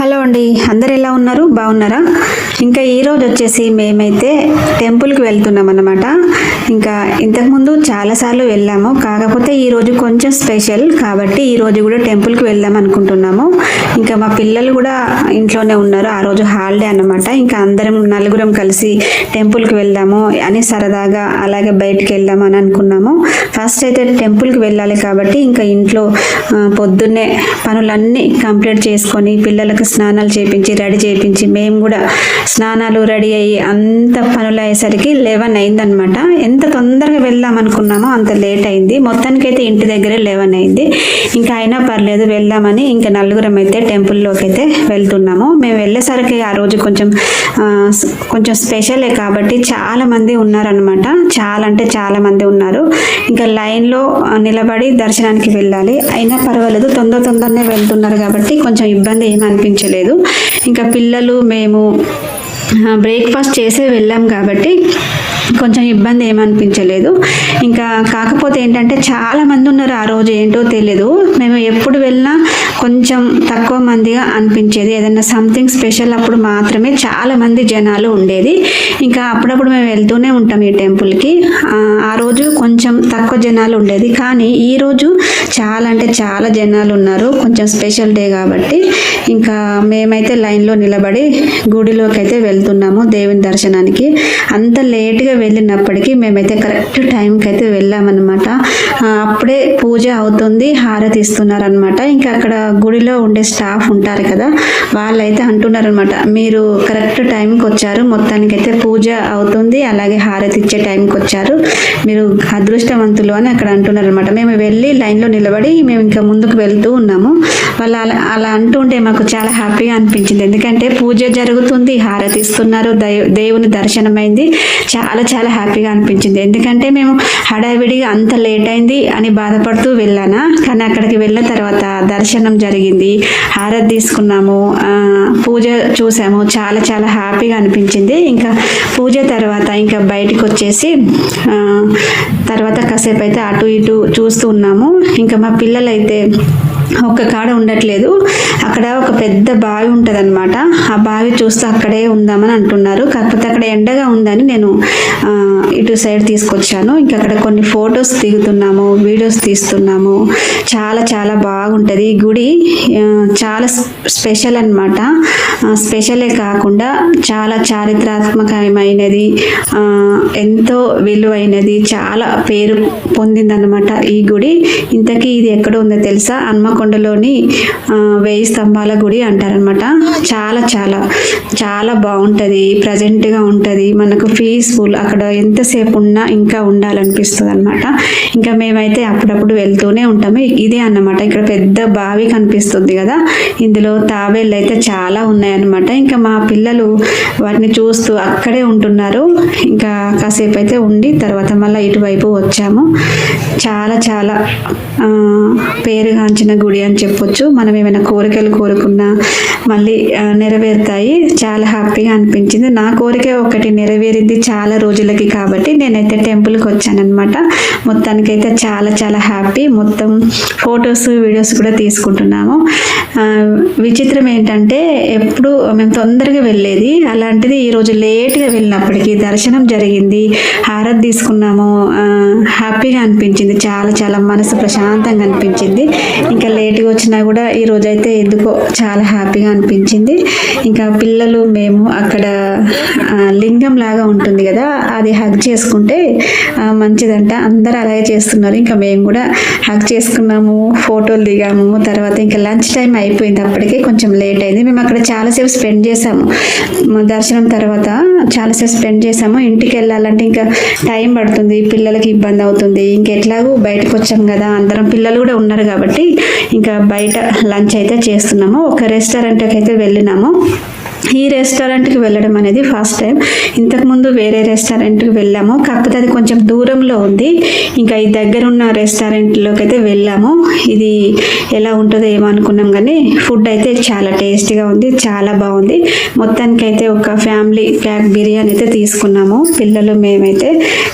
Hello అండి, అందరు ఎలా ఉన్నారు? బాగున్నారా? ఇంకా ఈరోజు వచ్చేసి మేమైతే టెంపుల్కి వెళ్తున్నాం అన్నమాట. ఇంకా ఇంతకుముందు చాలాసార్లు వెళ్ళాము, కాకపోతే ఈరోజు కొంచెం స్పెషల్ కాబట్టి ఈరోజు కూడా టెంపుల్కి వెళ్దాం అనుకుంటున్నాము. ఇంకా మా పిల్లలు కూడా ఇంట్లోనే ఉన్నారు, ఆ రోజు హాలిడే అన్నమాట. ఇంకా అందరం నలుగురం కలిసి టెంపుల్కి వెళ్దాము అని సరదాగా అలాగే బయటికి వెళ్దాం అని అనుకున్నాము. ఫస్ట్ అయితే టెంపుల్కి వెళ్ళాలి కాబట్టి ఇంకా ఇంట్లో పొద్దున్నే పనులన్నీ కంప్లీట్ చేసుకొని పిల్లలకు స్నానాలు చేయించి రెడీ చేయించి మేము కూడా స్నానాలు రెడీ అయ్యి అంత పనులు అయ్యేసరికి 11 అయిందనమాట. ఎంత తొందరగా వెళ్దాం అనుకున్నామో అంత లేట్ అయింది. మొత్తానికైతే ఇంటి దగ్గరే 11 అయింది. ఇంకా అయినా పర్లేదు వెళ్దామని ఇంకా నలుగురం అయితే టెంపుల్లోకి అయితే వెళ్తున్నాము. మేము వెళ్ళేసరికి ఆ రోజు కొంచెం స్పెషలే కాబట్టి చాలా మంది ఉన్నారనమాట. చాలా అంటే చాలా మంది ఉన్నారు. ఇంకా లైన్లో నిలబడి దర్శనానికి వెళ్ళాలి. అయినా పర్వాలేదు, తొందరనే వెళ్తున్నారు కాబట్టి కొంచెం ఇబ్బంది ఏమీ అనిపించలేదు. ఇంకా పిల్లలు మేము బ్రేక్ఫాస్ట్ చేసే వెళ్ళాం కాబట్టి కొంచెం ఇబ్బంది ఏమనిపించలేదు. ఇంకా కాకపోతే ఏంటంటే చాలా మంది ఉన్నారు ఆ రోజు, ఏంటో తెలియదు. మేము ఎప్పుడు వెళ్ళినా కొంచెం తక్కువ మందిగా అనిపించేది. ఏదైనా సంథింగ్ స్పెషల్ అప్పుడు మాత్రమే చాలా మంది జనాలు ఉండేది. ఇంకా అప్పుడప్పుడు మేము వెళ్తూనే ఉంటాం ఈ టెంపుల్కి. ఆ రోజు కొంచెం తక్కువ జనాలు ఉండేది, కానీ ఈరోజు చాలా అంటే చాలా జనాలు ఉన్నారు. కొంచెం స్పెషల్ డే కాబట్టి ఇంకా మేమైతే లైన్లో నిలబడి గుడిలోకి అయితే వెళ్తున్నాము దేవుని దర్శనానికి. అంత లేట్గా వెళ్ళినప్పటికీ మేమైతే కరెక్ట్ టైంకి అయితే వెళ్ళామన్నమాట. అప్పుడే పూజ అవుతుంది, హారతి ఇస్తున్నారనమాట. ఇంకా అక్కడ గుడిలో ఉండే స్టాఫ్ ఉంటారు కదా, వాళ్ళైతే అంటున్నారనమాట, మీరు కరెక్ట్ టైంకి వచ్చారు, మొత్తానికైతే పూజ అవుతుంది అలాగే హారతి ఇచ్చే టైంకి వచ్చారు, మీరు అదృష్టవంతులు అని అక్కడ అంటున్నారనమాట. మేము వెళ్ళి లైన్లో నిలబడి మేము ఇంకా ముందుకు వెళ్తూ ఉన్నాము. వాళ్ళు అలా అంటుంటే మాకు చాలా హ్యాపీగా అనిపించింది. ఎందుకంటే పూజ జరుగుతుంది, హారతి ఇస్తున్నారు, దేవుని దర్శనం అయింది. చాలా చాలా హ్యాపీగా అనిపించింది. ఎందుకంటే మేము హడావిడిగా అంత లేట్ అయింది అని బాధపడుతూ వెళ్ళానా, కానీ అక్కడికి వెళ్ళిన తర్వాత దర్శనం జరిగింది, హారతి తీసుకున్నాము, పూజ చూసాము. చాలా చాలా హ్యాపీగా అనిపించింది. ఇంకా పూజ తర్వాత ఇంకా బయటికి వచ్చేసి తర్వాత కాసేపు అయితే అటు ఇటు చూస్తూ ఉన్నాము. ఇంకా మా పిల్లలైతే ఒక్క కాడ ఉండట్లేదు, అక్కడ ఒక పెద్ద బావి ఉంటుంది అనమాట. ఆ బావి చూస్తూ అక్కడే ఉందామని అంటున్నారు. కాకపోతే అక్కడ ఎండగా ఉందని నేను ఇటు సైడ్ తీసుకొచ్చాను. ఇంకా అక్కడ కొన్ని ఫొటోస్ దిగుతున్నాము, వీడియోస్ తీస్తున్నాము. చాలా చాలా బాగుంటుంది ఈ గుడి. చాలా స్పెషల్ అనమాట. స్పెషలే కాకుండా చాలా చారిత్రాత్మకమైనది, ఎంతో విలువైనది, చాలా పేరు పొందిందనమాట ఈ గుడి. ఇంతకీ ఇది ఎక్కడ ఉందో తెలుసా? హన్మకొండలోని 1000 స్తంభాల గుడి అంటారనమాట. చాలా చాలా చాలా బాగుంటుంది, ప్రజెంట్గా ఉంటుంది, మనకు పీస్ఫుల్. అక్కడ ఎంతసేపు ఉన్నా ఇంకా ఉండాలనిపిస్తుంది అనమాట. ఇంకా మేమైతే అప్పుడప్పుడు వెళ్తూనే ఉంటాము. ఇదే అన్నమాట, ఇక్కడ పెద్ద బావి కనిపిస్తుంది కదా, ఇందులో తాబేళ్ళు అయితే చాలా ఉన్నాయన్నమాట. ఇంకా మా పిల్లలు వాటిని చూస్తూ అక్కడే ఉంటున్నారు. ఇంకా కాసేపు అయితే ఉండి తర్వాత మళ్ళీ ఇటువైపు వచ్చాము. చాలా చాలా పేరుగాంచిన గుడి అని చెప్పొచ్చు. మనం ఏమైనా కోరికలు కోరుకున్నా మళ్ళీ నెరవేరుతాయి. చాలా హ్యాపీగా అనిపించింది. నా కోరిక ఒకటి నెరవేరింది చాలా రోజులకి కాబట్టి నేనైతే టెంపుల్కి వచ్చానమాట. మొత్తానికైతే చాలా చాలా హ్యాపీ. మొత్తం ఫొటోస్ వీడియోస్ కూడా తీసుకుంటున్నాము. విచిత్రం ఏంటంటే ఎప్పుడు మేము తొందరగా వెళ్ళేది, అలాంటిది ఈరోజు లేట్గా వెళ్ళినప్పటికీ దర్శనం జరిగింది, హారతి తీసుకున్నాము. హ్యాపీగా అనిపించింది, చాలా చాలా మనసు ప్రశాంతంగా అనిపించింది. ఇంకా లేట్గా వచ్చినా కూడా ఈరోజు అయితే ఎందుకో చాలా హ్యాపీగా అనిపించింది. ఇంకా పిల్లలు మేము అక్కడ లింగం లాగా ఉంటుంది కదా, అది హగ్ చేసుకుంటే మంచిదంట. అందరూ అలాగే చేస్తున్నారు. ఇంకా మేము కూడా హగ్ చేసుకున్నాము, ఫోటోలు దిగాము. తర్వాత ఇంకా లంచ్ టైం అయిపోయింది, అప్పటికే కొంచెం లేట్ అయింది. మేము అక్కడ చాలాసేపు స్పెండ్ చేసాము. దర్శనం తర్వాత చాలాసేపు స్పెండ్ చేసాము. ఇంటికి వెళ్ళాలంటే ఇంకా టైం పడుతుంది, పిల్లలకి ఇబ్బంది అవుతుంది. ఇంకెట్లాగూ బయటకు వచ్చాం కదా, అందరం పిల్లలు కూడా ఉన్నారు కాబట్టి ఇంకా బయట లంచ్ అయితే చేస్తున్నాము. ఒక రెస్టారెంట్కి అయితే వెళ్ళినాము. ఈ రెస్టారెంట్కి వెళ్ళడం అనేది ఫస్ట్ టైం. ఇంతకుముందు వేరే రెస్టారెంట్కి వెళ్ళాము, కాకపోతే అది కొంచెం దూరంలో ఉంది. ఇంకా ఈ దగ్గర ఉన్న రెస్టారెంట్లోకి అయితే వెళ్ళాము. ఇది ఎలా ఉంటుందో ఏమనుకున్నాం, కానీ ఫుడ్ అయితే చాలా టేస్టీగా ఉంది, చాలా బాగుంది. మొత్తానికైతే ఒక ఫ్యామిలీ ప్యాక్ బిర్యానీ అయితే తీసుకున్నాము. పిల్లలు మేమైతే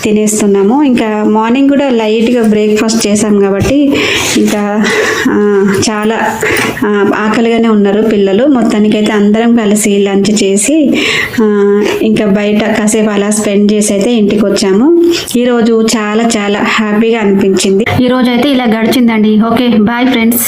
తినేస్తున్నాము. ఇంకా మార్నింగ్ కూడా లైట్గా బ్రేక్ఫాస్ట్ చేసాం కాబట్టి ఇంకా చాలా ఆకలిగానే ఉన్నారు పిల్లలు. మొత్తానికైతే అందరం కలిసి లంచ్ చేసి ఇంకా బయట కాసేపు అలా స్పెండ్ చేసి అయితే ఇంటికి వచ్చాము. ఈరోజు చాలా చాలా హ్యాపీగా అనిపించింది. ఈరోజు అయితే ఇలా గడిచిందండి. Okay, bye friends.